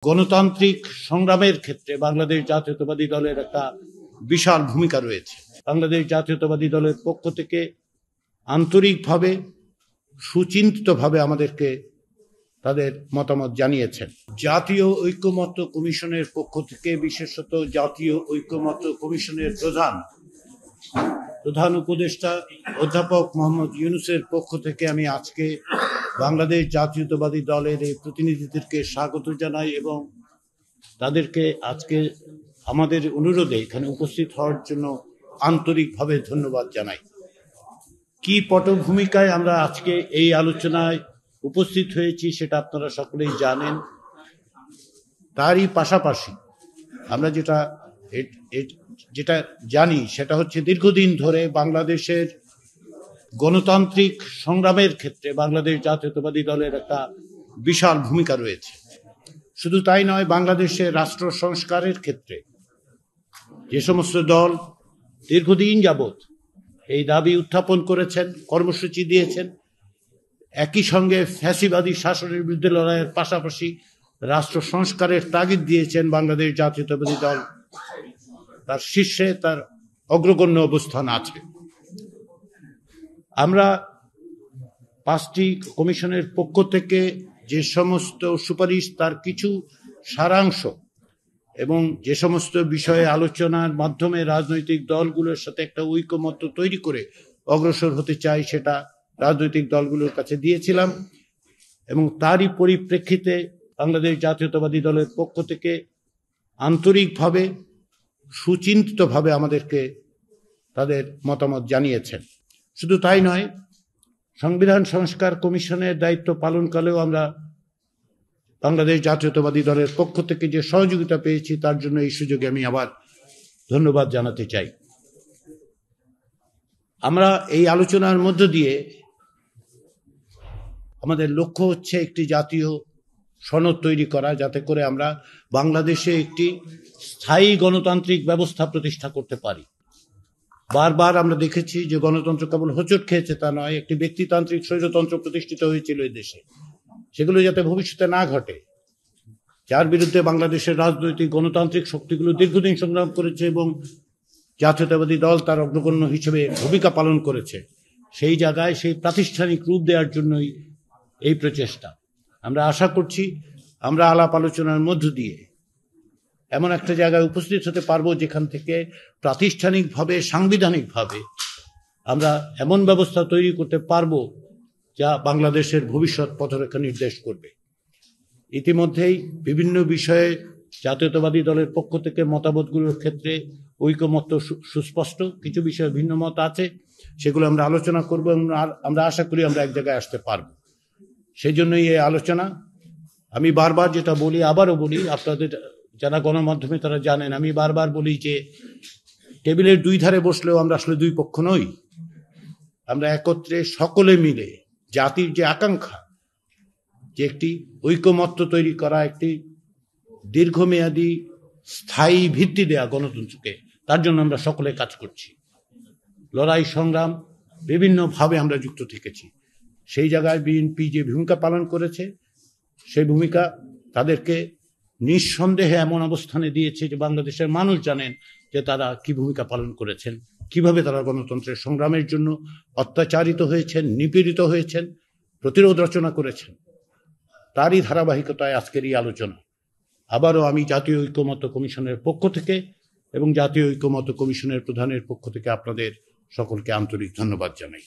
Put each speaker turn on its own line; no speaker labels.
গণতান্ত্রিক সংগ্রামের ক্ষেত্রে বাংলাদেশ জাতীয়তাবাদী দলের একটা বিশাল ভূমিকা রয়েছে। বাংলাদেশ জাতীয়তাবাদী দলের পক্ষ থেকে আন্তরিকভাবে সুচিন্তিতভাবে আমাদেরকে তাদের মতামত জানিয়েছেন। জাতীয় ঐকমত্য কমিশনের পক্ষ থেকে, বিশেষত জাতীয় ঐকমত্য কমিশনের প্রধান উপদেষ্টা অধ্যাপক মোহাম্মদ ইউনূসের পক্ষ থেকে আমি আজকে বাংলাদেশ জাতীয়তাবাদী দলের এই প্রতিনিধিদেরকে স্বাগত জানাই এবং তাদেরকে আজকে আমাদের অনুরোধে এখানে উপস্থিত হওয়ার জন্য আন্তরিকভাবে ধন্যবাদ জানাই। কি পটভূমিকায় আমরা আজকে এই আলোচনায় উপস্থিত হয়েছি সেটা আপনারা সকলেই জানেন। তারই পাশাপাশি আমরা যেটা জানি সেটা হচ্ছে দীর্ঘদিন ধরে বাংলাদেশের গণতান্ত্রিক সংগ্রামের ক্ষেত্রে বাংলাদেশ জাতীয়তাবাদী দলের একটা বিশাল ভূমিকা রয়েছে। শুধু তাই নয়, বাংলাদেশের রাষ্ট্র সংস্কারের ক্ষেত্রে যে সমস্ত দল দীর্ঘদিন যাবৎ এই দাবি উত্থাপন করেছেন, কর্মসূচি দিয়েছেন, একই সঙ্গে ফ্যাসিবাদী শাসনের বিরুদ্ধে লড়াইয়ের পাশাপাশি রাষ্ট্র সংস্কারের তাগিদ দিয়েছেন, বাংলাদেশ জাতীয়তাবাদী দল তার শীর্ষে, তার অগ্রগণ্য অবস্থান আছে। আমরা 5টি কমিশনের পক্ষ থেকে যে সমস্ত সুপারিশ, তার কিছু সারাংশ এবং যে সমস্ত বিষয়ে আলোচনার মাধ্যমে রাজনৈতিক দলগুলোর সাথে একটা ঐকমত্য তৈরি করে অগ্রসর হতে চাই, সেটা রাজনৈতিক দলগুলোর কাছে দিয়েছিলাম এবং তারই পরিপ্রেক্ষিতে বাংলাদেশ জাতীয়তাবাদী দলের পক্ষ থেকে আন্তরিকভাবে সুচিন্তিতভাবে আমাদেরকে তাদের মতামত জানিয়েছেন। শুধু তাই নয়, সংবিধান সংস্কার কমিশনের দায়িত্ব পালনকালেও আমরা বাংলাদেশ জাতীয়তাবাদী দলের পক্ষ থেকে যে সহযোগিতা পেয়েছি তার জন্য এই সুযোগে আমি আবার ধন্যবাদ জানাতে চাই। আমরা এই আলোচনার মধ্য দিয়ে আমাদের লক্ষ্য হচ্ছে একটি জাতীয় সনদ তৈরি করা, যাতে করে আমরা বাংলাদেশে একটি স্থায়ী গণতান্ত্রিক ব্যবস্থা প্রতিষ্ঠা করতে পারি। বারবার আমরা দেখেছি যে গণতন্ত্র কেবল হোঁচট খেয়েছে তা নয়, একটি ব্যক্তিতান্ত্রিক স্বৈরতন্ত্র প্রতিষ্ঠিত হয়েছিল এই দেশে। সেগুলো যাতে ভবিষ্যতে না ঘটে, যার বিরুদ্ধে বাংলাদেশের রাজনৈতিক গণতান্ত্রিক শক্তিগুলো দীর্ঘদিন সংগ্রাম করেছে এবং জাতীয়তাবাদী দল তার অগ্রগণ্য হিসেবে ভূমিকা পালন করেছে, সেই জায়গায় সেই প্রাতিষ্ঠানিক রূপ দেওয়ার জন্যই এই প্রচেষ্টা। আমরা আশা করছি আমরা আলাপ আলোচনার মধ্য দিয়ে এমন একটা জায়গায় উপস্থিত হতে পারবো যেখান থেকে প্রাতিষ্ঠানিকভাবে, সাংবিধানিকভাবে আমরা এমন ব্যবস্থা তৈরি করতে পারবো যা বাংলাদেশের ভবিষ্যৎ পথরেখা নির্দেশ করবে। ইতিমধ্যেই বিভিন্ন বিষয়ে জাতীয়তাবাদী দলের পক্ষ থেকে মতামতগুলোর ক্ষেত্রে ঐকমত্য সুস্পষ্ট, কিছু বিষয়ে ভিন্ন মত আছে, সেগুলো আমরা আলোচনা করব এবং আমরা আশা করি আমরা এক জায়গায় আসতে পারবো। সেই জন্যই এই আলোচনা। আমি বারবার যেটা বলি, আবারও বলি, আপনাদের যারা গণমাধ্যমে তারা জানেন, আমি বারবার বলি যে টেবিলের দুই ধারে বসলেও আমরা আসলে দুই পক্ষ নই। আমরা একত্রে সকলে মিলে জাতির যে আকাঙ্ক্ষা, যে একটি ঐকমত্য তৈরি করা, একটি দীর্ঘমেয়াদী স্থায়ী ভিত্তি দেয়া গণতন্ত্রকে, তার জন্য আমরা সকলে কাজ করছি। লড়াই সংগ্রাম বিভিন্নভাবে আমরা যুক্ত থেকেছি। সেই জায়গায় বিএনপি যে ভূমিকা পালন করেছে, সেই ভূমিকা তাদেরকে নিঃসন্দেহে এমন অবস্থানে দিয়েছে যে বাংলাদেশের মানুষ জানেন যে তারা কি ভূমিকা পালন করেছেন, কিভাবে তারা গণতন্ত্রের সংগ্রামের জন্য অত্যাচারিত হয়েছেন, নিপীড়িত হয়েছেন, প্রতিরোধ রচনা করেছেন। তারই ধারাবাহিকতায় আজকের এই আলোচনা। আবারও আমি জাতীয় ঐকমত্য কমিশনের পক্ষ থেকে এবং জাতীয় ঐকমত্য কমিশনের প্রধানের পক্ষ থেকে আপনাদের সকলকে আন্তরিক ধন্যবাদ জানাই।